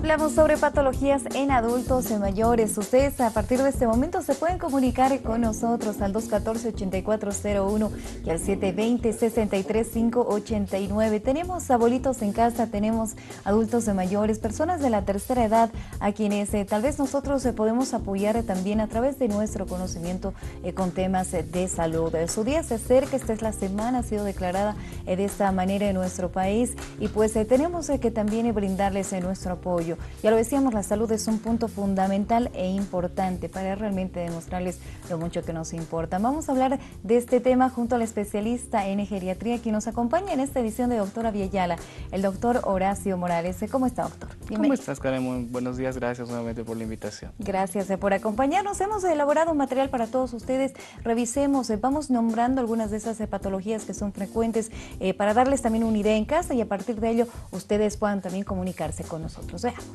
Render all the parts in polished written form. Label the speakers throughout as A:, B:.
A: Hablamos sobre patologías en adultos y mayores. Ustedes a partir de este momento se pueden comunicar con nosotros al 214-8401 y al 720-63589. Tenemos abuelitos en casa, tenemos adultos y mayores, personas de la tercera edad a quienes tal vez nosotros podemos apoyar también a través de nuestro conocimiento con temas de salud. Su día se acerca, esta es la semana, ha sido declarada de esta manera en nuestro país y pues tenemos que también brindarles nuestro apoyo. Ya lo decíamos, la salud es un punto fundamental e importante para realmente demostrarles lo mucho que nos importa. Vamos a hablar de este tema junto al especialista en geriatría que nos acompaña en esta edición de Doctora Viayala, el doctor Horacio Morales. ¿Cómo está, doctor?
B: Bienvenido. ¿Cómo estás, Karen? Muy buenos días, gracias nuevamente por la invitación.
A: Gracias por acompañarnos. Hemos elaborado un material para todos ustedes. Revisemos, vamos nombrando algunas de esas patologías que son frecuentes para darles también una idea en casa y a partir de ello ustedes puedan también comunicarse con nosotros. Veamos.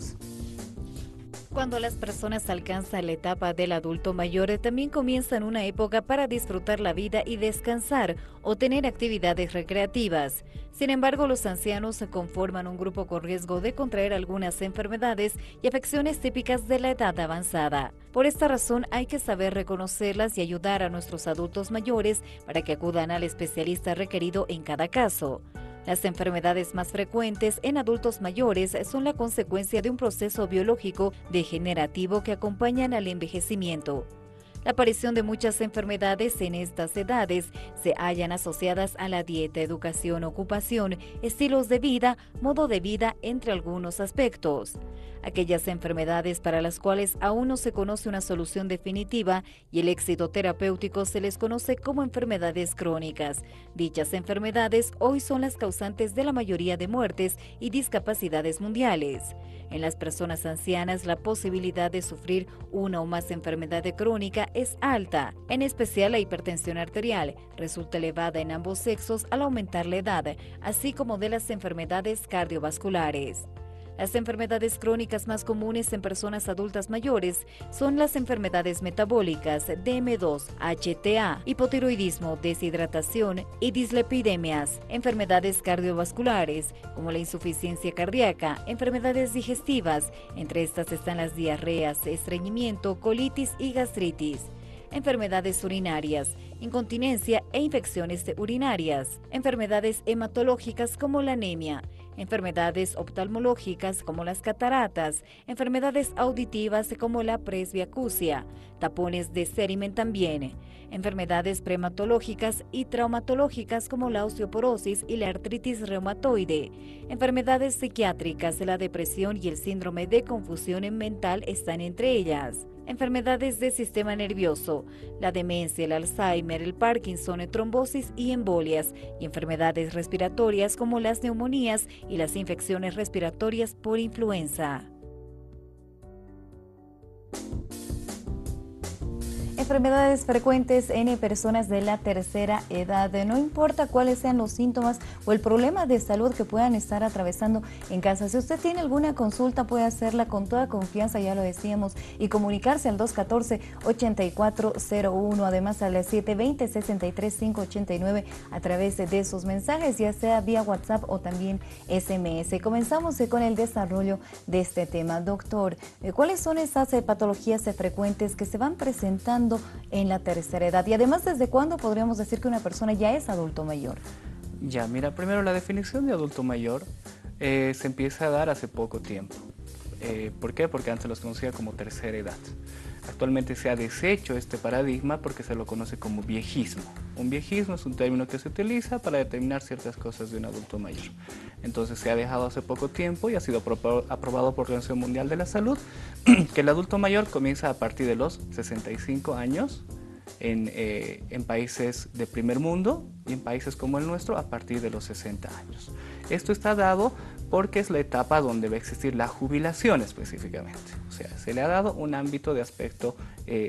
A: Cuando las personas alcanzan la etapa del adulto mayor, también comienzan una época para disfrutar la vida y descansar o tener actividades recreativas. Sin embargo, los ancianos se conforman un grupo con riesgo de contraer algunas enfermedades y afecciones típicas de la edad avanzada. Por esta razón, hay que saber reconocerlas y ayudar a nuestros adultos mayores para que acudan al especialista requerido en cada caso. Las enfermedades más frecuentes en adultos mayores son la consecuencia de un proceso biológico degenerativo que acompañan al envejecimiento. La aparición de muchas enfermedades en estas edades se hallan asociadas a la dieta, educación, ocupación, estilos de vida, modo de vida, entre algunos aspectos. Aquellas enfermedades para las cuales aún no se conoce una solución definitiva y el éxito terapéutico se les conoce como enfermedades crónicas. Dichas enfermedades hoy son las causantes de la mayoría de muertes y discapacidades mundiales. En las personas ancianas, la posibilidad de sufrir una o más enfermedad crónica es alta. En especial, la hipertensión arterial resulta elevada en ambos sexos al aumentar la edad, así como de las enfermedades cardiovasculares. Las enfermedades crónicas más comunes en personas adultas mayores son las enfermedades metabólicas, DM2, HTA, hipotiroidismo, deshidratación y dislipidemias, enfermedades cardiovasculares como la insuficiencia cardíaca, enfermedades digestivas, entre estas están las diarreas, estreñimiento, colitis y gastritis. Enfermedades urinarias, incontinencia e infecciones urinarias, enfermedades hematológicas como la anemia, enfermedades oftalmológicas como las cataratas, enfermedades auditivas como la presbiacusia, tapones de semen también, enfermedades prematológicas y traumatológicas como la osteoporosis y la artritis reumatoide, enfermedades psiquiátricas, la depresión y el síndrome de confusión mental están entre ellas. Enfermedades del sistema nervioso, la demencia, el Alzheimer, el Parkinson, trombosis y embolias, y enfermedades respiratorias como las neumonías y las infecciones respiratorias por influenza. Enfermedades frecuentes en personas de la tercera edad. No importa cuáles sean los síntomas o el problema de salud que puedan estar atravesando en casa. Si usted tiene alguna consulta, puede hacerla con toda confianza, ya lo decíamos, y comunicarse al 214-8401, además al 720-63589 a través de sus mensajes, ya sea vía WhatsApp o también SMS. Comenzamos con el desarrollo de este tema. Doctor, ¿cuáles son esas patologías frecuentes que se van presentando en la tercera edad? Y además, ¿desde cuándo podríamos decir que una persona ya es adulto mayor?
B: Ya, mira, primero la definición de adulto mayor se empieza a dar hace poco tiempo. ¿Por qué? Porque antes los conocía como tercera edad. Actualmente se ha deshecho este paradigma porque se lo conoce como viejismo. Un viejismo es un término que se utiliza para determinar ciertas cosas de un adulto mayor. Entonces se ha dejado hace poco tiempo y ha sido aprobado por la Organización Mundial de la Salud que el adulto mayor comienza a partir de los 65 años en países de primer mundo y en países como el nuestro a partir de los 60 años. Esto está dado porque es la etapa donde va a existir la jubilación específicamente. O sea, se le ha dado un ámbito de aspecto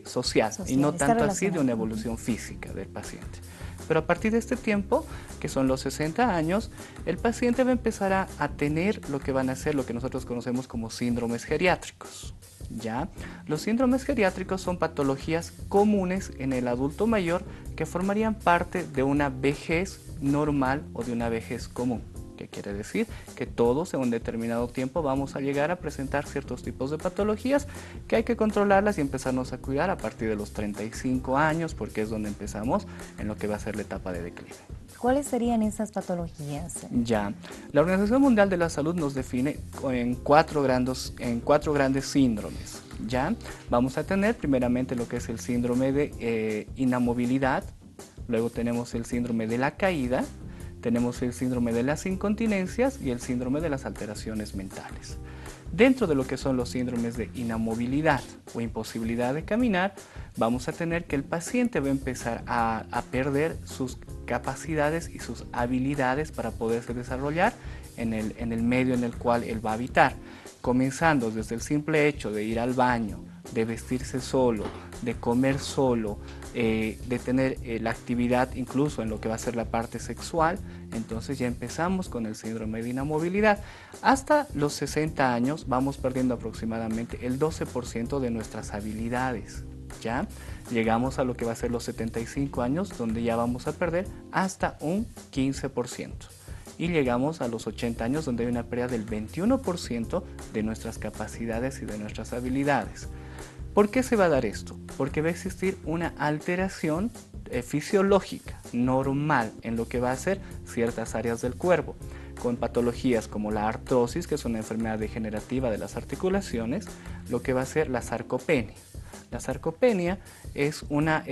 B: social y no tanto así de una evolución física del paciente. Pero a partir de este tiempo, que son los 60 años, el paciente va a empezar a tener lo que van a ser lo que nosotros conocemos como síndromes geriátricos. ¿Ya? Los síndromes geriátricos son patologías comunes en el adulto mayor que formarían parte de una vejez normal o de una vejez común. que quiere decir que todos en un determinado tiempo vamos a llegar a presentar ciertos tipos de patologías que hay que controlarlas y empezarnos a cuidar a partir de los 35 años, porque es donde empezamos en lo que va a ser la etapa de declive.
A: ¿Cuáles serían esas patologías?
B: Ya, la Organización Mundial de la Salud nos define en cuatro grandes síndromes. Ya, vamos a tener primeramente lo que es el síndrome de inamovilidad, luego tenemos el síndrome de la caída, tenemos el síndrome de las incontinencias y el síndrome de las alteraciones mentales. Dentro de lo que son los síndromes de inamovilidad o imposibilidad de caminar, vamos a tener que el paciente va a empezar a perder sus capacidades y sus habilidades para poderse desarrollar en el medio en el cual él va a habitar, comenzando desde el simple hecho de ir al baño, de vestirse solo, de comer solo, de tener la actividad incluso en lo que va a ser la parte sexual. Entonces ya empezamos con el síndrome de inamovilidad. Hasta los 60 años vamos perdiendo aproximadamente el 12% de nuestras habilidades. ¿Ya? Llegamos a lo que va a ser los 75 años, donde ya vamos a perder hasta un 15%. Y llegamos a los 80 años, donde hay una pérdida del 21% de nuestras capacidades y de nuestras habilidades. ¿Por qué se va a dar esto? Porque va a existir una alteración fisiológica normal en lo que va a ser ciertas áreas del cuerpo, con patologías como la artrosis, que es una enfermedad degenerativa de las articulaciones, lo que va a ser la sarcopenia. La sarcopenia es una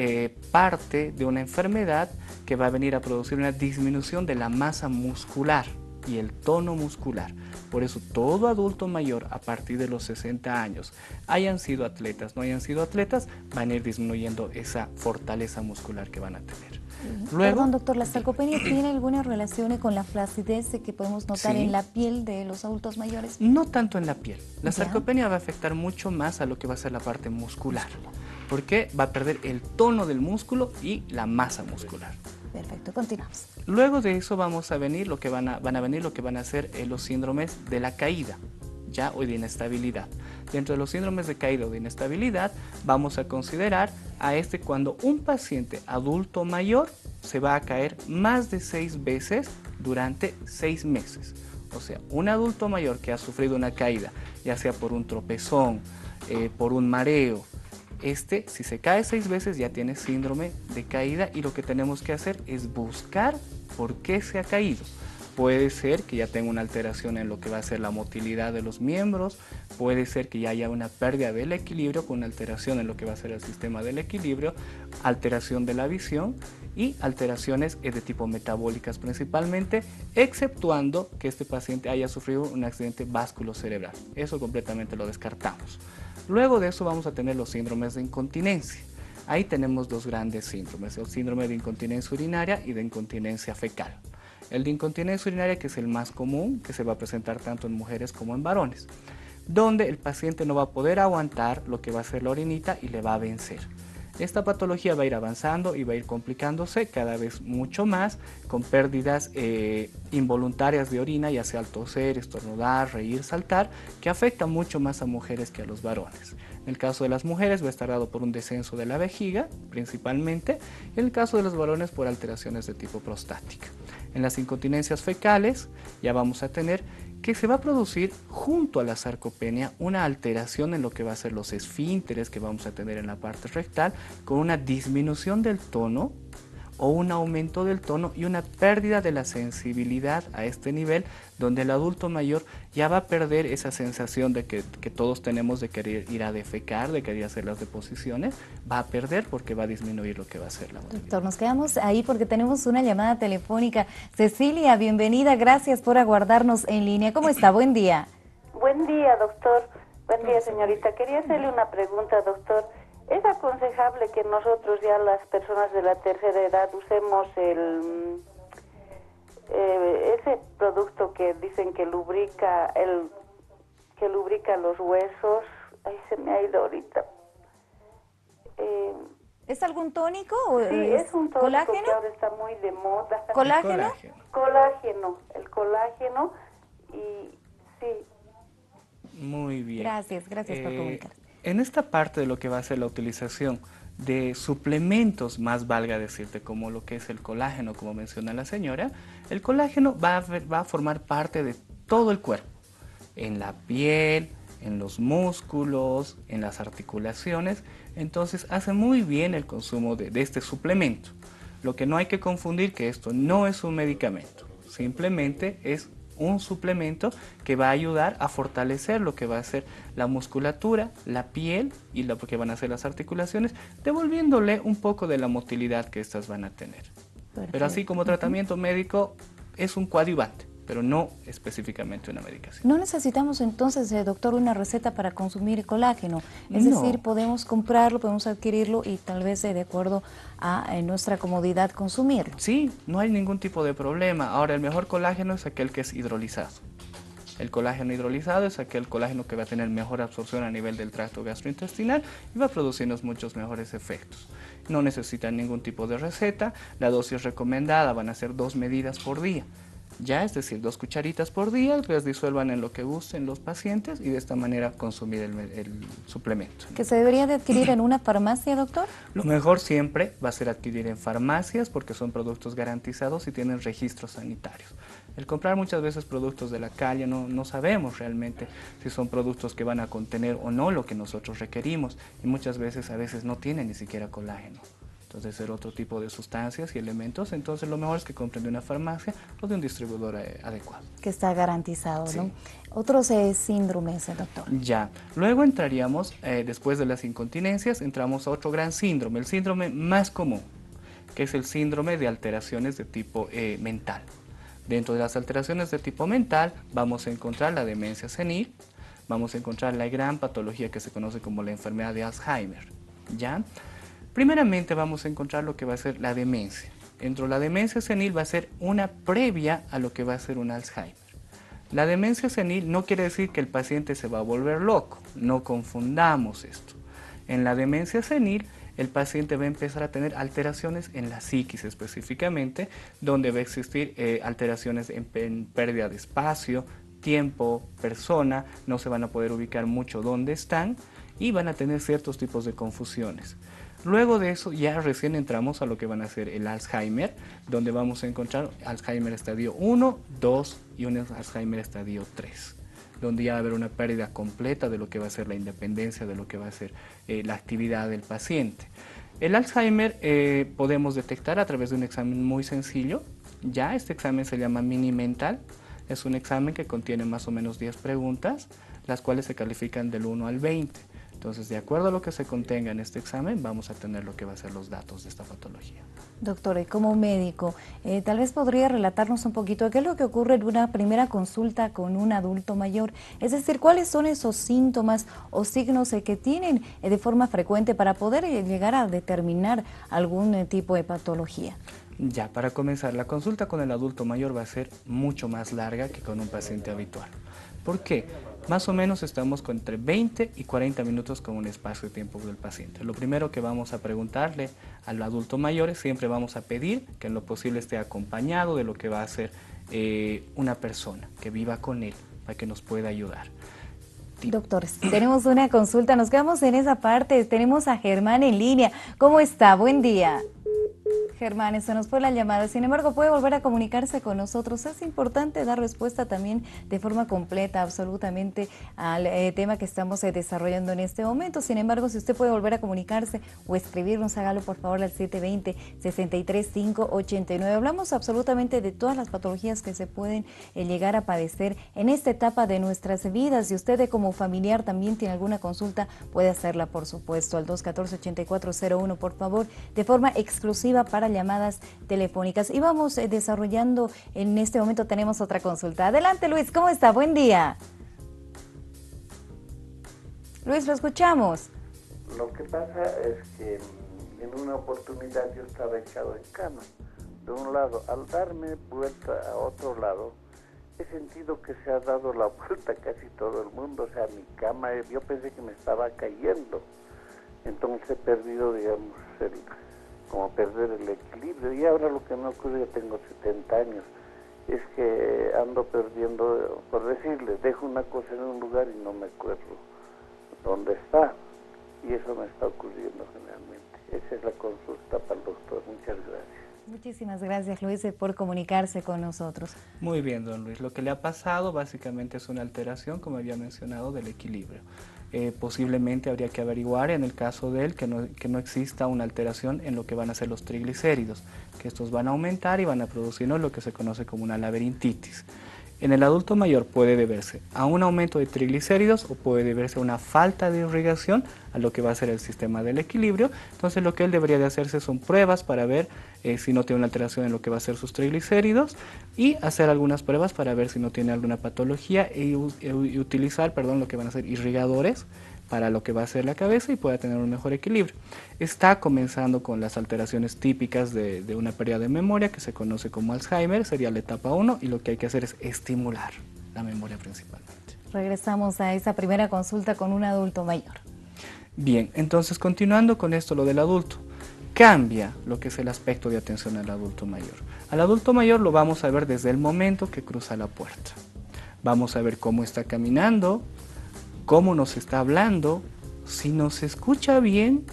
B: parte de una enfermedad que va a venir a producir una disminución de la masa muscular y el tono muscular. Por eso todo adulto mayor a partir de los 60 años, hayan sido atletas, no hayan sido atletas, van a ir disminuyendo esa fortaleza muscular que van a tener.
A: Luego, perdón, doctor, ¿la sarcopenia tiene alguna relación con la flacidez que podemos notar en la piel de los adultos mayores?
B: No tanto en la piel. La sarcopenia va a afectar mucho más a lo que va a ser la parte muscular, porque va a perder el tono del músculo y la masa muscular.
A: Perfecto, continuamos.
B: Luego de eso vamos a venir lo que van a ser los síndromes de la caída, ya, o de inestabilidad. Dentro de los síndromes de caída o de inestabilidad vamos a considerar a cuando un paciente adulto mayor se va a caer más de 6 veces durante 6 meses. O sea, un adulto mayor que ha sufrido una caída, ya sea por un tropezón, por un mareo, si se cae 6 veces ya tiene síndrome de caída, y lo que tenemos que hacer es buscar por qué se ha caído. Puede ser que ya tenga una alteración en lo que va a ser la motilidad de los miembros, puede ser que ya haya una pérdida del equilibrio con una alteración en lo que va a ser el sistema del equilibrio, alteración de la visión y alteraciones de tipo metabólicas principalmente, exceptuando que este paciente haya sufrido un accidente vasculocerebral. Eso completamente lo descartamos. Luego de eso vamos a tener los síndromes de incontinencia. Ahí tenemos dos grandes síndromes, el síndrome de incontinencia urinaria y de incontinencia fecal. El de incontinencia urinaria, que es el más común, que se va a presentar tanto en mujeres como en varones, donde el paciente no va a poder aguantar lo que va a ser la orinita y le va a vencer. Esta patología va a ir avanzando y va a ir complicándose cada vez mucho más, con pérdidas involuntarias de orina, ya sea al toser, estornudar, reír, saltar, que afecta mucho más a mujeres que a los varones. En el caso de las mujeres va a estar dado por un descenso de la vejiga, principalmente, y en el caso de los varones por alteraciones de tipo prostática. En las incontinencias fecales ya vamos a tener que se va a producir junto a la sarcopenia una alteración en lo que va a ser los esfínteres que vamos a tener en la parte rectal, con una disminución del tono o un aumento del tono y una pérdida de la sensibilidad a este nivel, donde el adulto mayor ya va a perder esa sensación de que todos tenemos de querer ir a defecar, de querer hacer las deposiciones, va a perder porque va a disminuir lo que va a ser la movilidad.
A: Doctor, nos quedamos ahí porque tenemos una llamada telefónica. Cecilia, bienvenida, gracias por aguardarnos en línea. ¿Cómo está? Buen día.
C: Buen día, doctor. Buen día, señorita. Quería hacerle una pregunta, doctor. ¿Es aconsejable que nosotros ya las personas de la tercera edad usemos ese producto que dicen que lubrica los huesos? Ay, se me ha ido ahorita.
A: ¿Es algún tónico o
C: sí, es un tónico
A: colágeno?
C: Que ahora está muy de moda.
A: ¿Colágeno?
C: El colágeno y sí.
B: Muy bien.
A: Gracias por comunicarse.
B: En esta parte de lo que va a ser la utilización de suplementos, más valga decirte, como lo que es el colágeno, como menciona la señora, el colágeno va a formar parte de todo el cuerpo, en la piel, en los músculos, en las articulaciones. Entonces hace muy bien el consumo de este suplemento. Lo que no hay que confundir, que esto no es un medicamento, simplemente es un suplemento que va a ayudar a fortalecer lo que va a ser la musculatura, la piel y lo que van a ser las articulaciones, devolviéndole un poco de la motilidad que estas van a tener.
A: Perfecto.
B: Pero así como tratamiento médico es un coadyuvante, pero no específicamente una medicación.
A: No necesitamos entonces, doctor, una receta para consumir colágeno. Es
B: No.
A: decir, podemos comprarlo, podemos adquirirlo y tal vez de acuerdo a nuestra comodidad consumirlo.
B: Sí, no hay ningún tipo de problema. Ahora, el mejor colágeno es aquel que es hidrolizado. El colágeno hidrolizado es aquel colágeno que va a tener mejor absorción a nivel del tracto gastrointestinal y va a producirnos muchos mejores efectos. No necesitan ningún tipo de receta. La dosis recomendada van a ser 2 medidas por día. Ya, es decir, 2 cucharitas por día, que las disuelvan en lo que gusten los pacientes y de esta manera consumir el suplemento.
A: ¿Que se debería de adquirir en una farmacia, doctor?
B: Lo mejor siempre va a ser adquirir en farmacias porque son productos garantizados y tienen registros sanitarios. El comprar muchas veces productos de la calle no sabemos realmente si son productos que van a contener o no lo que nosotros requerimos y muchas veces a veces no tienen ni siquiera colágeno. Entonces, ser otro tipo de sustancias y elementos, entonces lo mejor es que compren de una farmacia o de un distribuidor adecuado.
A: Que está garantizado,
B: Sí.
A: ¿no? Otros síndromes, doctor.
B: Ya, luego entraríamos, después de las incontinencias, entramos a otro gran síndrome, el síndrome más común, que es el síndrome de alteraciones de tipo mental. Dentro de las alteraciones de tipo mental vamos a encontrar la demencia senil, vamos a encontrar la gran patología que se conoce como la enfermedad de Alzheimer, ¿ya? Primeramente vamos a encontrar lo que va a ser la demencia. Dentro de la demencia senil va a ser una previa a lo que va a ser un Alzheimer. La demencia senil no quiere decir que el paciente se va a volver loco, no confundamos esto. En la demencia senil el paciente va a empezar a tener alteraciones en la psiquis específicamente, donde va a existir alteraciones en pérdida de espacio, tiempo, persona, no se van a poder ubicar mucho dónde están y van a tener ciertos tipos de confusiones. Luego de eso ya recién entramos a lo que van a ser el Alzheimer, donde vamos a encontrar Alzheimer estadio 1, 2 y un Alzheimer estadio 3, donde ya va a haber una pérdida completa de lo que va a ser la independencia, de lo que va a ser la actividad del paciente. El Alzheimer podemos detectar a través de un examen muy sencillo. Ya este examen se llama Mini Mental. Es un examen que contiene más o menos 10 preguntas, las cuales se califican del 1 al 20. Entonces, de acuerdo a lo que se contenga en este examen, vamos a tener lo que va a ser los datos de esta patología.
A: Doctor, y como médico, tal vez podría relatarnos un poquito qué es lo que ocurre en una primera consulta con un adulto mayor. Es decir, cuáles son esos síntomas o signos que tienen de forma frecuente para poder llegar a determinar algún tipo de patología.
B: Ya, para comenzar, la consulta con el adulto mayor va a ser mucho más larga que con un paciente habitual. ¿Por qué? Más o menos estamos con entre 20 y 40 minutos con un espacio de tiempo del paciente. Lo primero que vamos a preguntarle al adulto mayor es siempre vamos a pedir que en lo posible esté acompañado de lo que va a ser una persona que viva con él para que nos pueda ayudar.
A: Doctor, tenemos una consulta, nos quedamos en esa parte, tenemos a Germán en línea. ¿Cómo está? Buen día. Germán, se nos fue la llamada, sin embargo puede volver a comunicarse con nosotros. Es importante dar respuesta también de forma completa, absolutamente, al tema que estamos desarrollando en este momento. Sin embargo, si usted puede volver a comunicarse o escribirnos, hágalo por favor al 720-63589. Hablamos absolutamente de todas las patologías que se pueden llegar a padecer en esta etapa de nuestras vidas. Si usted como familiar también tiene alguna consulta, puede hacerla, por supuesto, al 214-8401, por favor, de forma exclusiva para llamadas telefónicas. Y vamos desarrollando, en este momento tenemos otra consulta. Adelante, Luis, ¿cómo está? Buen día. Luis, lo escuchamos.
D: Lo que pasa es que en una oportunidad yo estaba echado en cama. De un lado, al darme vuelta a otro lado, he sentido que se ha dado la vuelta casi todo el mundo. O sea, mi cama, yo pensé que me estaba cayendo. Entonces he perdido, digamos, como perder el equilibrio. Y ahora lo que me ocurre, yo tengo 70 años, es que ando perdiendo, por decirle, dejo una cosa en un lugar y no me acuerdo dónde está. y eso me está ocurriendo generalmente. Esa es la consulta para el doctor. Muchas gracias.
A: Muchísimas gracias, Luis, por comunicarse con nosotros.
B: Muy bien, don Luis. Lo que le ha pasado básicamente es una alteración, como había mencionado, del equilibrio. Posiblemente habría que averiguar en el caso de él que no exista una alteración en lo que van a ser los triglicéridos, que estos van a aumentar y van a producirnos lo que se conoce como una laberintitis. En el adulto mayor puede deberse a un aumento de triglicéridos o puede deberse a una falta de irrigación a lo que va a ser el sistema del equilibrio. Entonces lo que él debería de hacerse son pruebas para ver si no tiene una alteración en lo que va a ser sus triglicéridos y hacer algunas pruebas para ver si no tiene alguna patología y utilizar, lo que van a ser irrigadores para lo que va a ser la cabeza y pueda tener un mejor equilibrio. Está comenzando con las alteraciones típicas de una pérdida de memoria que se conoce como Alzheimer, sería la etapa 1 y lo que hay que hacer es estimular la memoria principalmente.
A: Regresamos a esa primera consulta con un adulto mayor.
B: Bien, entonces continuando con esto, lo del adulto, cambia lo que es el aspecto de atención al adulto mayor. Al adulto mayor lo vamos a ver desde el momento que cruza la puerta. Vamos a ver cómo está caminando, cómo nos está hablando, si nos escucha bien,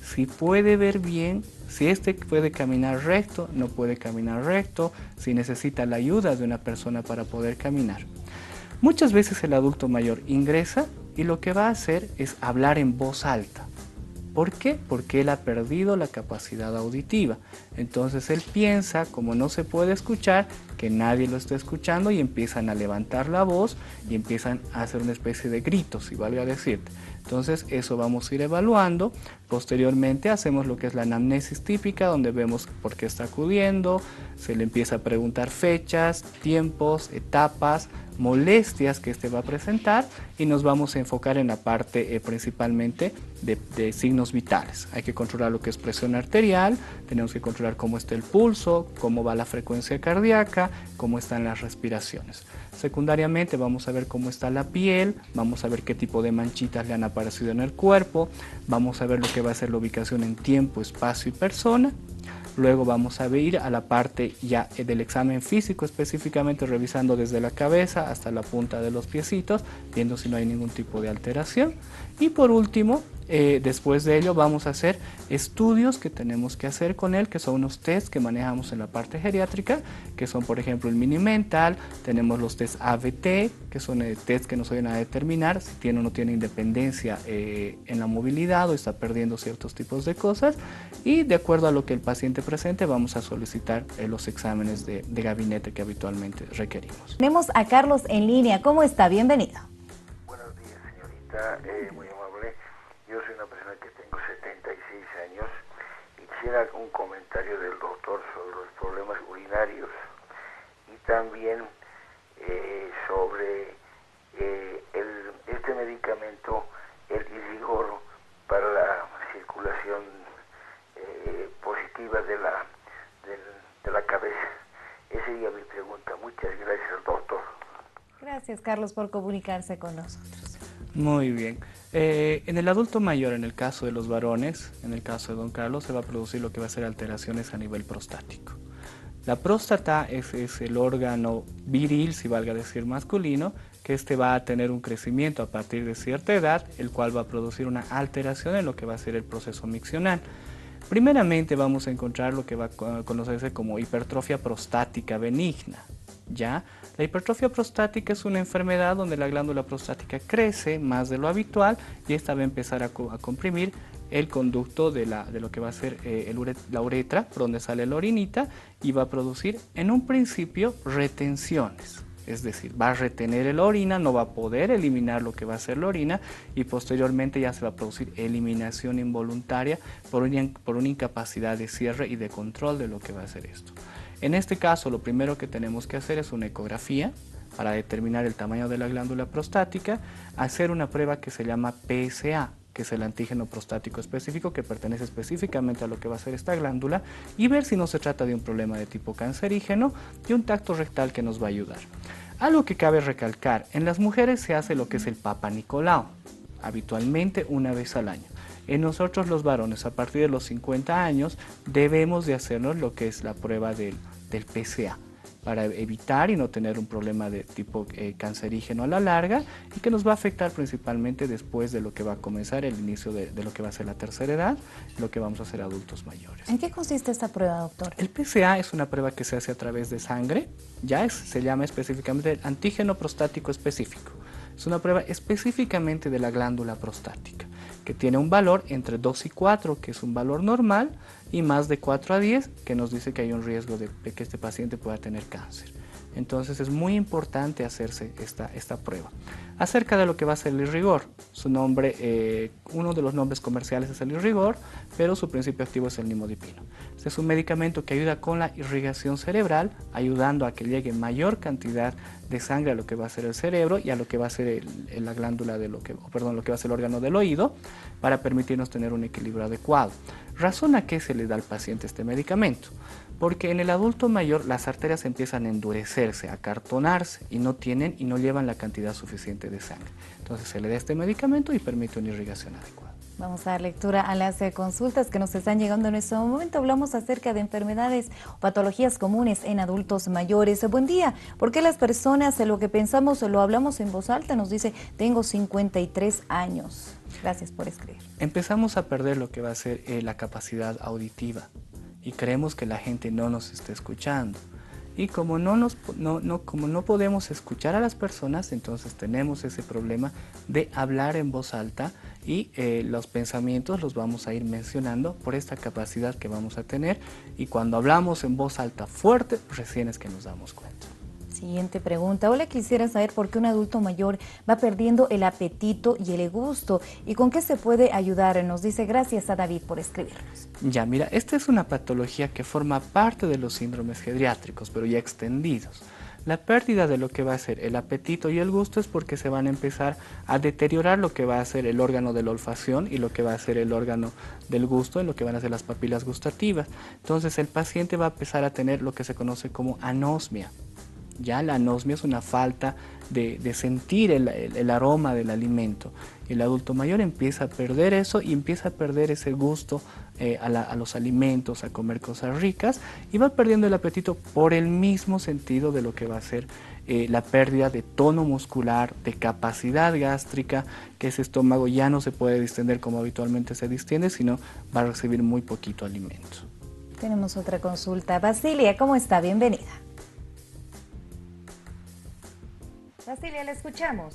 B: si puede ver bien, si puede caminar recto, no puede caminar recto, si necesita la ayuda de una persona para poder caminar. Muchas veces el adulto mayor ingresa y lo que va a hacer es hablar en voz alta. ¿Por qué? Porque él ha perdido la capacidad auditiva. Entonces él piensa, como no se puede escuchar, que nadie lo está escuchando y empiezan a levantar la voz y empiezan a hacer una especie de gritos, si valga decirte. Entonces eso vamos a ir evaluando. Posteriormente hacemos lo que es la anamnesis típica, donde vemos por qué está acudiendo, se le empieza a preguntar fechas, tiempos, etapas, molestias que va a presentar y nos vamos a enfocar en la parte principalmente de signos vitales. Hay que controlar lo que es presión arterial, tenemos que controlar cómo está el pulso, cómo va la frecuencia cardíaca, cómo están las respiraciones. Secundariamente vamos a ver cómo está la piel, vamos a ver qué tipo de manchitas le han aparecido en el cuerpo, vamos a ver lo que va a ser la ubicación en tiempo, espacio y persona. Luego vamos a ir a la parte ya del examen físico, específicamente revisando desde la cabeza hasta la punta de los piecitos, viendo si no hay ningún tipo de alteración. Y por último, después de ello vamos a hacer estudios que tenemos que hacer con él, que son unos test que manejamos en la parte geriátrica, que son por ejemplo el mini mental, tenemos los test ABT, que son test que nos ayudan a determinar si tiene o no tiene independencia en la movilidad o está perdiendo ciertos tipos de cosas, y de acuerdo a lo que el paciente presente vamos a solicitar los exámenes de gabinete que habitualmente requerimos.
A: Tenemos a Carlos en línea. ¿Cómo está? Bienvenido.
E: Buenos días, señorita. Muy amable. Yo soy una persona que tengo 76 años y quisiera un comentario del doctor sobre los problemas urinarios y también sobre este medicamento, el Isigoro, para la circulación positiva de la cabeza. Esa sería mi pregunta. Muchas gracias, doctor.
A: Gracias, Carlos, por comunicarse con nosotros.
B: Muy bien. En el adulto mayor, en el caso de los varones, en el caso de don Carlos, se va a producir lo que va a ser alteraciones a nivel prostático. La próstata es el órgano viril, si valga decir masculino, que va a tener un crecimiento a partir de cierta edad, el cual va a producir una alteración en lo que va a ser el proceso miccional. Primeramente vamos a encontrar lo que va a conocerse como hipertrofia prostática benigna. ¿Ya? La hipertrofia prostática es una enfermedad donde la glándula prostática crece más de lo habitual y esta va a empezar a comprimir el conducto de lo que va a ser la uretra, por donde sale la orinita, y va a producir en un principio retenciones. Es decir, va a retener la orina, no va a poder eliminar lo que va a ser la orina y posteriormente ya se va a producir eliminación involuntaria por una incapacidad de cierre y de control de lo que va a ser esto. En este caso, lo primero que tenemos que hacer es una ecografía para determinar el tamaño de la glándula prostática, hacer una prueba que se llama PSA, que es el antígeno prostático específico que pertenece específicamente a lo que va a ser esta glándula, y ver si no se trata de un problema de tipo cancerígeno y un tacto rectal que nos va a ayudar. Algo que cabe recalcar, en las mujeres se hace lo que es el Papa Nicolau, habitualmente una vez al año. En nosotros los varones, a partir de los 50 años, debemos de hacernos lo que es la prueba del PSA. para evitar y no tener un problema de tipo cancerígeno a la larga, y que nos va a afectar principalmente después de lo que va a comenzar el inicio de lo que va a ser la tercera edad, lo que vamos a hacer adultos mayores.
A: ¿En qué consiste esta prueba, doctor?
B: El PSA es una prueba que se hace a través de sangre, se llama específicamente el antígeno prostático específico. Es una prueba específicamente de la glándula prostática, que tiene un valor entre 2 y 4, que es un valor normal, y más de 4 a 10, que nos dice que hay un riesgo de que este paciente pueda tener cáncer. Entonces es muy importante hacerse esta prueba. Acerca de lo que va a ser el irrigor, su nombre, uno de los nombres comerciales es el irrigor, pero su principio activo es el nimodipino. Este es un medicamento que ayuda con la irrigación cerebral, ayudando a que llegue mayor cantidad de sangre a lo que va a ser el cerebro y a lo que va a ser la glándula lo que va a ser el órgano del oído, para permitirnos tener un equilibrio adecuado. ¿Razón a qué se le da al paciente este medicamento? Porque en el adulto mayor las arterias empiezan a endurecerse, a acartonarse, y no llevan la cantidad suficiente de sangre. Entonces se le da este medicamento y permite una irrigación adecuada.
A: Vamos a dar lectura a las consultas que nos están llegando en este momento. Hablamos acerca de enfermedades o patologías comunes en adultos mayores. Buen día. ¿Por qué las personas lo que pensamos lo hablamos en voz alta? Nos dice, tengo 53 años. Gracias por escribir.
B: Empezamos a perder lo que va a ser la capacidad auditiva y creemos que la gente no nos está escuchando. Y como no podemos escuchar a las personas, entonces tenemos ese problema de hablar en voz alta, y los pensamientos los vamos a ir mencionando por esta capacidad que vamos a tener, y cuando hablamos en voz alta fuerte, recién es que nos damos cuenta.
A: Siguiente pregunta. Hola, quisiera saber por qué un adulto mayor va perdiendo el apetito y el gusto, y con qué se puede ayudar. Nos dice, gracias a David por escribirnos.
B: Ya, mira, esta es una patología que forma parte de los síndromes geriátricos, pero ya extendidos. La pérdida de lo que va a ser el apetito y el gusto es porque se van a empezar a deteriorar lo que va a ser el órgano de la olfacción y lo que va a ser el órgano del gusto, y lo que van a ser las papilas gustativas. Entonces el paciente va a empezar a tener lo que se conoce como anosmia. Ya la anosmia es una falta de sentir el aroma del alimento. El adulto mayor empieza a perder eso y empieza a perder ese gusto a los alimentos, a comer cosas ricas, y va perdiendo el apetito por el mismo sentido de lo que va a ser la pérdida de tono muscular, de capacidad gástrica, que ese estómago ya no se puede distender como habitualmente se distiende, sino va a recibir muy poquito alimento.
A: Tenemos otra consulta. Basilia, ¿cómo está? Bienvenida. Basilia, la escuchamos.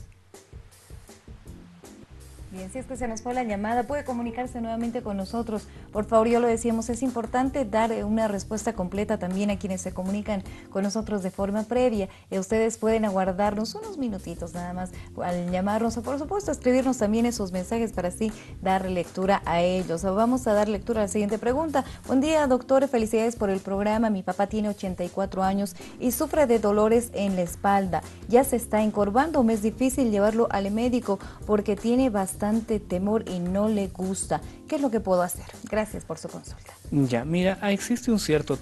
A: Bien, si es que se nos fue la llamada, puede comunicarse nuevamente con nosotros. Por favor, ya lo decíamos, es importante dar una respuesta completa también a quienes se comunican con nosotros de forma previa. Ustedes pueden aguardarnos unos minutitos nada más al llamarnos, o por supuesto escribirnos también esos mensajes para así dar lectura a ellos. Vamos a dar lectura a la siguiente pregunta. Buen día, doctor, felicidades por el programa. Mi papá tiene 84 años y sufre de dolores en la espalda. Ya se está encorvando, me es difícil llevarlo al médico porque tiene bastante temor y no le gusta. ¿Qué es lo que puedo hacer? Gracias por su consulta.
B: Ya, mira, existe un cierto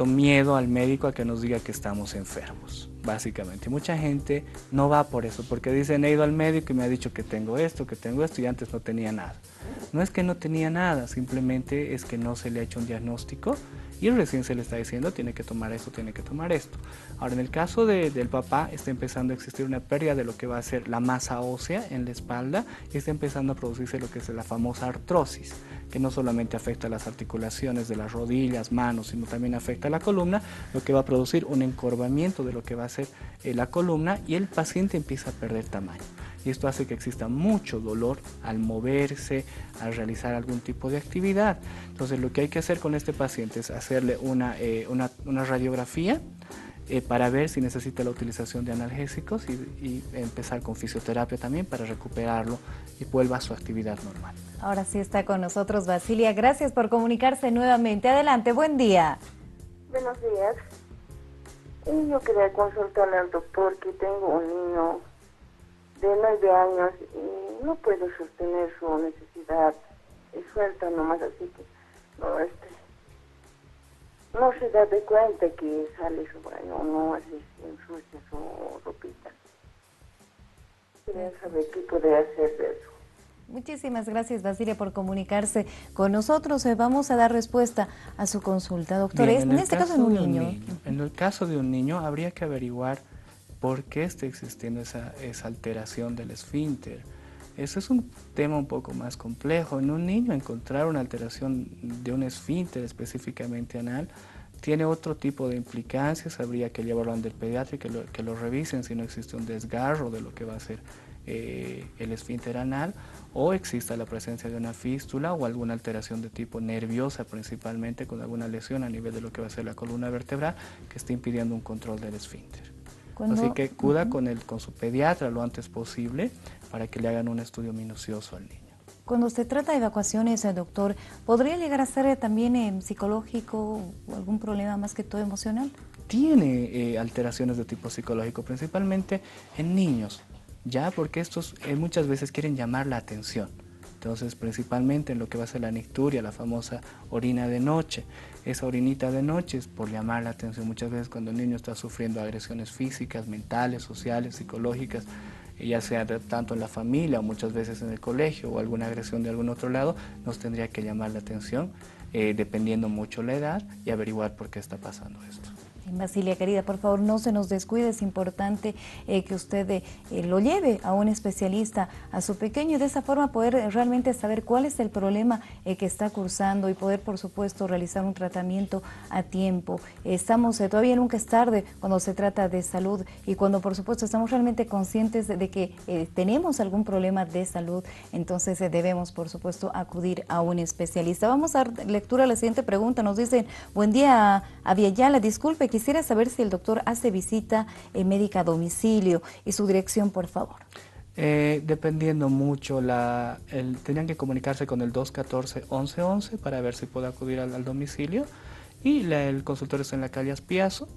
B: miedo al médico a que nos diga que estamos enfermos, básicamente. Mucha gente no va por eso, porque dicen, he ido al médico y me ha dicho que tengo esto, y antes no tenía nada. No es que no tenía nada, simplemente es que no se le ha hecho un diagnóstico y recién se le está diciendo, tiene que tomar esto, tiene que tomar esto. Ahora, en el caso del papá, está empezando a existir una pérdida de lo que va a ser la masa ósea en la espalda, y está empezando a producirse lo que es la famosa artrosis, que no solamente afecta a las articulaciones de las rodillas, manos, sino también afecta a la columna, lo que va a producir un encorvamiento de lo que va a ser la columna, y el paciente empieza a perder tamaño. Y esto hace que exista mucho dolor al moverse, al realizar algún tipo de actividad. Entonces lo que hay que hacer con este paciente es hacerle una radiografía para ver si necesita la utilización de analgésicos, y empezar con fisioterapia también para recuperarlo y vuelva a su actividad normal.
A: Ahora sí está con nosotros Basilia. Gracias por comunicarse nuevamente. Adelante, buen día.
C: Buenos días. Y yo quería consultarle al doctor que tengo un niño de 9 años y no puedo sostener su necesidad. Es suelta nomás, así que no se da de cuenta que sale su baño, no así se ensucia su ropita. Quería saber qué puede hacer de eso.
A: Muchísimas gracias, Basilia, por comunicarse con nosotros. Vamos a dar respuesta a su consulta, doctor.
B: Bien,
A: En este caso, en un niño.
B: En el caso de un niño, habría que averiguar por qué está existiendo esa alteración del esfínter. Ese es un tema un poco más complejo. En un niño, encontrar una alteración de un esfínter específicamente anal tiene otro tipo de implicancias. Habría que llevarlo ante el pediatra y que lo revisen si no existe un desgarro de lo que va a ser el esfínter anal, o exista la presencia de una fístula o alguna alteración de tipo nerviosa, principalmente con alguna lesión a nivel de lo que va a ser la columna vertebral, que esté impidiendo un control del esfínter. Así que acuda con su pediatra lo antes posible para que le hagan un estudio minucioso al niño.
A: Cuando se trata de evacuaciones, doctor, ¿podría llegar a ser también psicológico o algún problema más que todo emocional?
B: Tiene alteraciones de tipo psicológico, principalmente en niños, ya porque estos muchas veces quieren llamar la atención. Entonces, principalmente en lo que va a ser la nicturia, la famosa orina de noche. Esa orinita de noche es por llamar la atención. Muchas veces cuando el niño está sufriendo agresiones físicas, mentales, sociales, psicológicas, ya sea tanto en la familia o muchas veces en el colegio o alguna agresión de algún otro lado, nos tendría que llamar la atención, dependiendo mucho la edad, y averiguar por qué está pasando esto.
A: Basilia, querida, por favor, no se nos descuide. Es importante que usted lo lleve a un especialista, a su pequeño, y de esa forma poder realmente saber cuál es el problema que está cursando y poder, por supuesto, realizar un tratamiento a tiempo. Estamos, todavía nunca es tarde cuando se trata de salud y cuando, por supuesto, estamos realmente conscientes de que tenemos algún problema de salud, entonces debemos, por supuesto, acudir a un especialista. Vamos a dar lectura a la siguiente pregunta. Nos dicen, buen día, Aviala, disculpe, quisiera saber si el doctor hace visita médica a domicilio y su dirección, por favor.
B: Dependiendo mucho, tenían que comunicarse con el 214-1111 para ver si puede acudir al domicilio, y el consultorio está en la calle Aspiazo,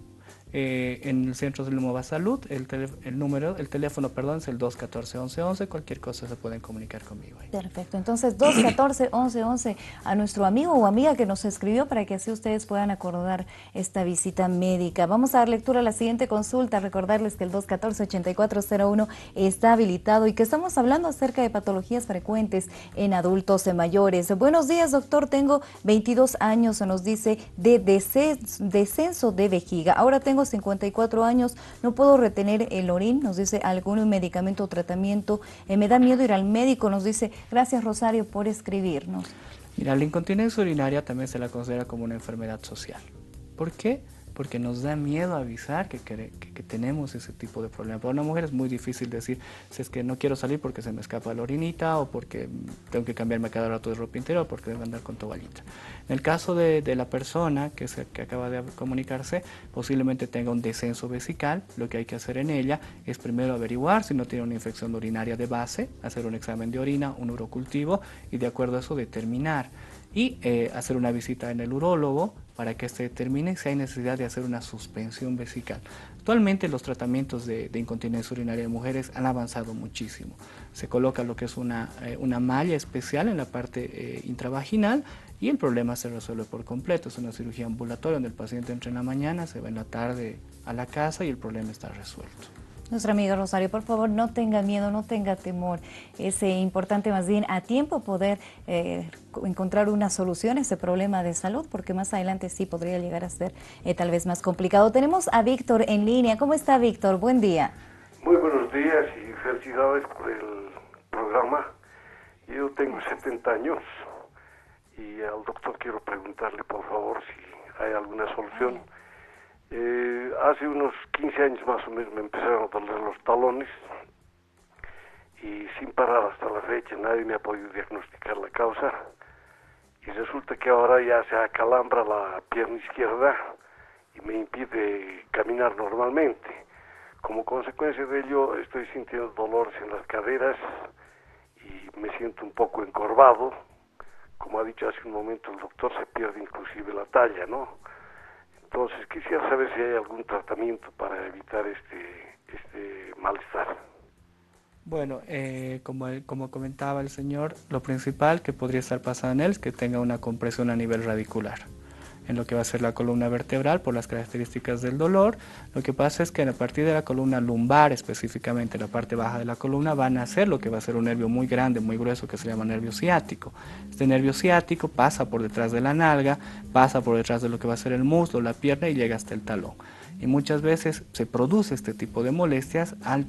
B: en el centro del Nueva Salud. El teléfono es el 214-1111. Cualquier cosa se pueden comunicar conmigo ahí.
A: Perfecto, entonces 214-1111 a nuestro amigo o amiga que nos escribió para que así ustedes puedan acordar esta visita médica. Vamos a dar lectura a la siguiente consulta. Recordarles que el 214-8401 está habilitado y que estamos hablando acerca de patologías frecuentes en adultos mayores. Buenos días, doctor, tengo 22 años, nos dice, de descenso de vejiga. Ahora tengo 54 años, no puedo retener el orín, nos dice, algún medicamento o tratamiento, me da miedo ir al médico, nos dice. Gracias, Rosario, por escribirnos.
B: Mira, la incontinencia urinaria también se la considera como una enfermedad social. ¿Por qué? Porque nos da miedo avisar que tenemos ese tipo de problema. Para una mujer es muy difícil decir, si es que no quiero salir porque se me escapa la orinita, o porque tengo que cambiarme cada rato de ropa interior, porque debo andar con toallita. En el caso de la persona que acaba de comunicarse, posiblemente tenga un descenso vesical. Lo que hay que hacer en ella es primero averiguar si no tiene una infección urinaria de base, hacer un examen de orina, un urocultivo, y de acuerdo a eso determinar. Y hacer una visita en el urólogo para que se determine si hay necesidad de hacer una suspensión vesical. Actualmente los tratamientos de incontinencia urinaria de mujeres han avanzado muchísimo. Se coloca lo que es una malla especial en la parte intravaginal, y el problema se resuelve por completo. Es una cirugía ambulatoria donde el paciente entra en la mañana, se va en la tarde a la casa y el problema está resuelto.
A: Nuestra amiga Rosario, por favor, no tenga miedo, no tenga temor. Es importante más bien a tiempo poder encontrar una solución a ese problema de salud, porque más adelante sí podría llegar a ser tal vez más complicado. Tenemos a Víctor en línea. ¿Cómo está, Víctor? Buen día.
F: Muy buenos días y felicidades por el programa. Yo tengo 70 años y al doctor quiero preguntarle, por favor, si hay alguna solución. Hace unos 15 años más o menos me empezaron a doler los talones y sin parar hasta la fecha nadie me ha podido diagnosticar la causa, y resulta que ahora ya se acalambra la pierna izquierda y me impide caminar normalmente. Como consecuencia de ello estoy sintiendo dolores en las caderas y me siento un poco encorvado. Como ha dicho hace un momento el doctor, se pierde inclusive la talla, ¿no? Entonces quisiera saber si hay algún tratamiento para evitar este malestar.
B: Bueno, como comentaba el señor, lo principal que podría estar pasando en él es que tenga una compresión a nivel radicular. en lo que va a ser la columna vertebral por las características del dolor. Lo que pasa es que a partir de la columna lumbar, específicamente la parte baja de la columna, va a nacer lo que va a ser un nervio muy grande, muy grueso, que se llama nervio ciático. Este nervio ciático pasa por detrás de la nalga, pasa por detrás de lo que va a ser el muslo, la pierna y llega hasta el talón. Y muchas veces se produce este tipo de molestias al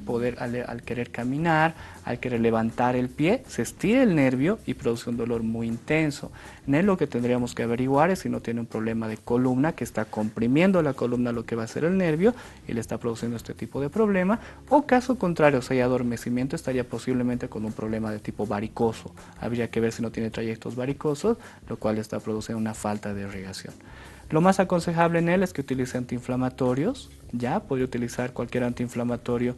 B: querer caminar, al querer levantar el pie, se estira el nervio y produce un dolor muy intenso. En él lo que tendríamos que averiguar es si no tiene un problema de columna, que está comprimiendo la columna lo que va a ser el nervio y le está produciendo este tipo de problema, o caso contrario, si hay adormecimiento, estaría posiblemente con un problema de tipo varicoso. Habría que ver si no tiene trayectos varicosos, lo cual está produciendo una falta de irrigación. Lo más aconsejable en él es que utilice antiinflamatorios, ya puede utilizar cualquier antiinflamatorio.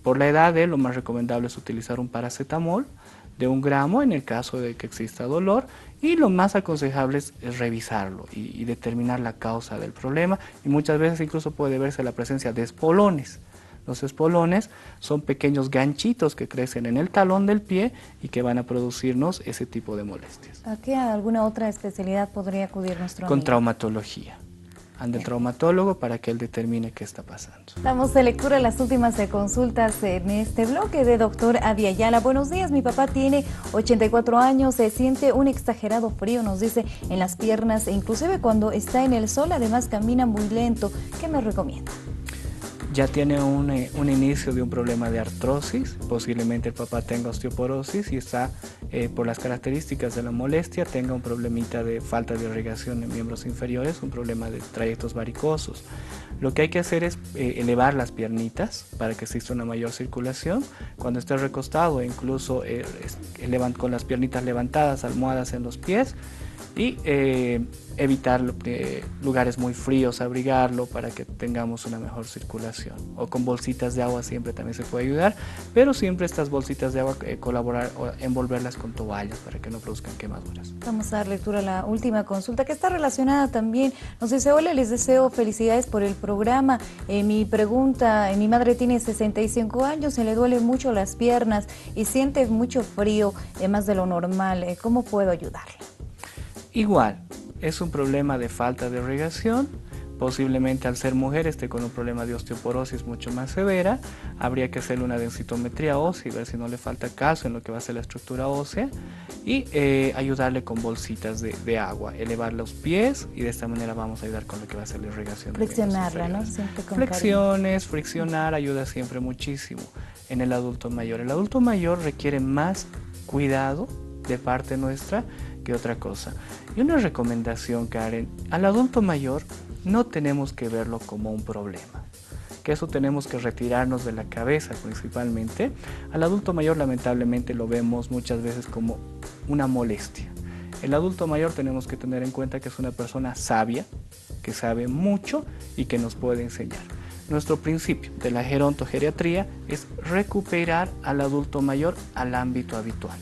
B: Por la edad de él, lo más recomendable es utilizar un paracetamol de 1 gramo en el caso de que exista dolor, y lo más aconsejable es revisarlo y determinar la causa del problema, y muchas veces incluso puede verse la presencia de espolones. Los espolones son pequeños ganchitos que crecen en el talón del pie y que van a producirnos ese tipo de molestias.
A: ¿A qué alguna otra especialidad podría acudir nuestro
B: Con
A: amigo?
B: traumatología. Ande el traumatólogo para que él determine qué está pasando.
A: Damos de lectura las últimas consultas en este bloque de doctor Adi Ayala. Buenos días, mi papá tiene 84 años, se siente un exagerado frío, nos dice, en las piernas e inclusive cuando está en el sol, además camina muy lento. ¿Qué me recomienda?
B: Ya tiene un inicio de un problema de artrosis, posiblemente el papá tenga osteoporosis y está, por las características de la molestia, tenga un problemita de falta de irrigación en miembros inferiores, un problema de trayectos varicosos. Lo que hay que hacer es elevar las piernitas para que exista una mayor circulación. Cuando esté recostado, incluso con las piernitas levantadas, almohadas en los pies, y evitar lugares muy fríos, abrigarlo para que tengamos una mejor circulación. O con bolsitas de agua siempre también se puede ayudar, pero siempre estas bolsitas de agua colaborar o envolverlas con toallas para que no produzcan quemaduras.
A: Vamos a dar lectura a la última consulta que está relacionada también. Nos dice, hola, les deseo felicidades por el programa. Mi pregunta, mi madre tiene 65 años, se le duele mucho las piernas y siente mucho frío, más de lo normal. ¿Cómo puedo ayudarle?
B: Igual, es un problema de falta de irrigación, posiblemente al ser mujer esté con un problema de osteoporosis mucho más severa, habría que hacerle una densitometría ósea y ver si no le falta calcio en lo que va a ser la estructura ósea y ayudarle con bolsitas de agua, elevar los pies y de esta manera vamos a ayudar con lo que va a ser la irrigación.
A: Friccionarla, ¿no? Siempre con
B: flexiones,
A: cariño.
B: friccionar ayuda siempre muchísimo en el adulto mayor. El adulto mayor requiere más cuidado de parte nuestra que otra cosa. Y una recomendación, Karen, al adulto mayor no tenemos que verlo como un problema, que eso tenemos que retirarnos de la cabeza principalmente. Al adulto mayor lamentablemente lo vemos muchas veces como una molestia. El adulto mayor tenemos que tener en cuenta que es una persona sabia, que sabe mucho y que nos puede enseñar. Nuestro principio de la gerontogeriatría es recuperar al adulto mayor al ámbito habitual.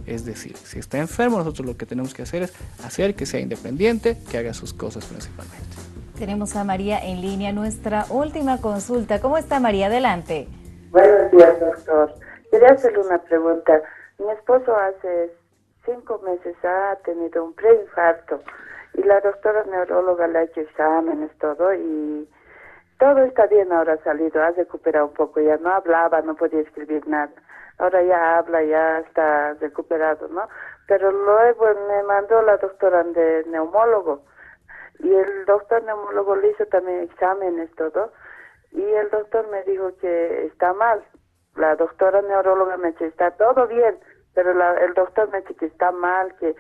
B: Es decir, si está enfermo, nosotros lo que tenemos que hacer es hacer que sea independiente, que haga sus cosas principalmente.
A: Tenemos a María en línea, nuestra última consulta. ¿Cómo está, María? Adelante.
C: Buenos días, doctor. Quería hacerle una pregunta. Mi esposo hace 5 meses ha tenido un preinfarto y la doctora neuróloga le ha hecho exámenes, todo, y todo está bien. Ahora ha salido, ha recuperado un poco, ya no hablaba, no podía escribir nada. Ahora ya habla, ya está recuperado, ¿no? Pero luego me mandó la doctora de neumólogo y el doctor neumólogo le hizo también exámenes, todo, y el doctor me dijo que está mal. La doctora neuróloga me dice, está todo bien, pero el doctor me dice que está mal, que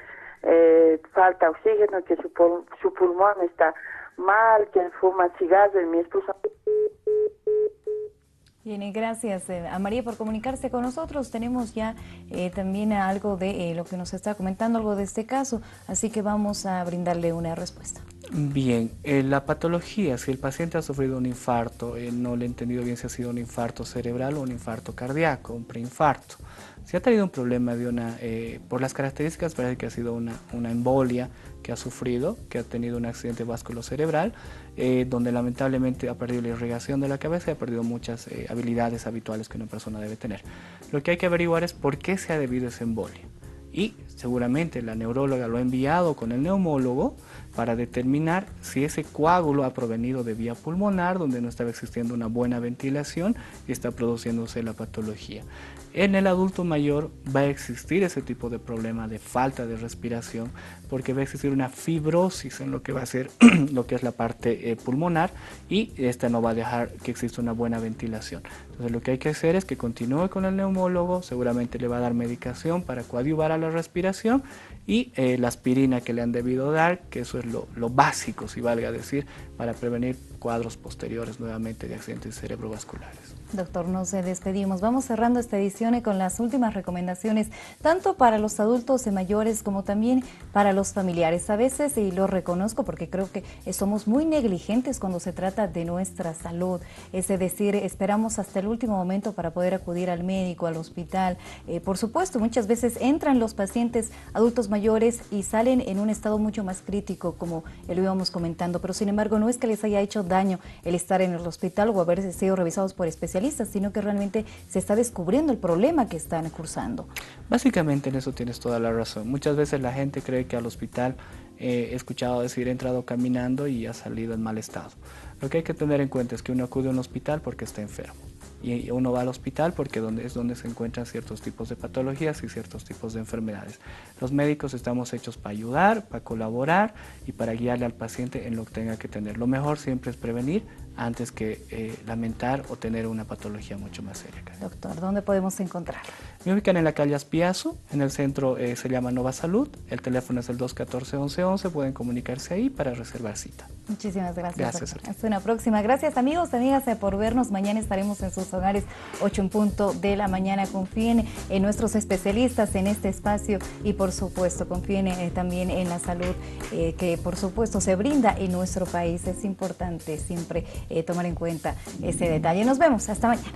C: falta oxígeno, que su pulmón está mal, que fuma cigarro, y mi esposa...
A: Bien, gracias a María por comunicarse con nosotros. Tenemos ya también algo de lo que nos está comentando, algo de este caso, así que vamos a brindarle una respuesta.
B: Bien, la patología, si el paciente ha sufrido un infarto, no le he entendido bien si ha sido un infarto cerebral o un infarto cardíaco, un preinfarto. Si ha tenido un problema de por las características parece que ha sido una embolia que ha sufrido, que ha tenido un accidente vasculocerebral, donde lamentablemente ha perdido la irrigación de la cabeza y ha perdido muchas habilidades habituales que una persona debe tener. Lo que hay que averiguar es por qué se ha debido esa embolia. Y seguramente la neuróloga lo ha enviado con el neumólogo para determinar si ese coágulo ha provenido de vía pulmonar, donde no estaba existiendo una buena ventilación y está produciéndose la patología. En el adulto mayor va a existir ese tipo de problema de falta de respiración, porque va a existir una fibrosis en lo que va a ser lo que es la parte pulmonar, y esta no va a dejar que exista una buena ventilación. Entonces lo que hay que hacer es que continúe con el neumólogo, seguramente le va a dar medicación para coadyuvar a la respiración, y la aspirina que le han debido dar, que eso es lo básico, si valga decir, para prevenir cuadros posteriores nuevamente de accidentes cerebrovasculares.
A: Doctor, nos despedimos. Vamos cerrando esta edición con las últimas recomendaciones, tanto para los adultos mayores como también para los familiares. A veces, y lo reconozco porque creo que somos muy negligentes cuando se trata de nuestra salud. Es decir, esperamos hasta el último momento para poder acudir al médico, al hospital. Por supuesto, muchas veces entran los pacientes adultos mayores y salen en un estado mucho más crítico, como lo íbamos comentando. Pero sin embargo, no es que les haya hecho daño el estar en el hospital o haber sido revisados por especialistas, sino que realmente se está descubriendo el problema que están cursando.
B: Básicamente en eso tienes toda la razón. Muchas veces la gente cree que al hospital, he escuchado decir, he entrado caminando y ha salido en mal estado. Lo que hay que tener en cuenta es que uno acude a un hospital porque está enfermo. Y uno va al hospital porque es donde se encuentran ciertos tipos de patologías y ciertos tipos de enfermedades. Los médicos estamos hechos para ayudar, para colaborar y para guiarle al paciente en lo que tenga que tener. Lo mejor siempre es prevenir antes que lamentar o tener una patología mucho más seria.
A: Doctor, ¿dónde podemos encontrarlo?
B: Me ubican en la calle Aspiazu, en el centro se llama Nova Salud, el teléfono es el 214-1111, pueden comunicarse ahí para reservar cita.
A: Muchísimas gracias.
B: Gracias.
A: Hasta una próxima. Gracias amigos, amigas por vernos. Mañana estaremos en sus hogares 8:00 de la mañana. Confíen en nuestros especialistas en este espacio y por supuesto confíen también en la salud que por supuesto se brinda en nuestro país. Es importante siempre tomar en cuenta ese detalle. Nos vemos, hasta mañana.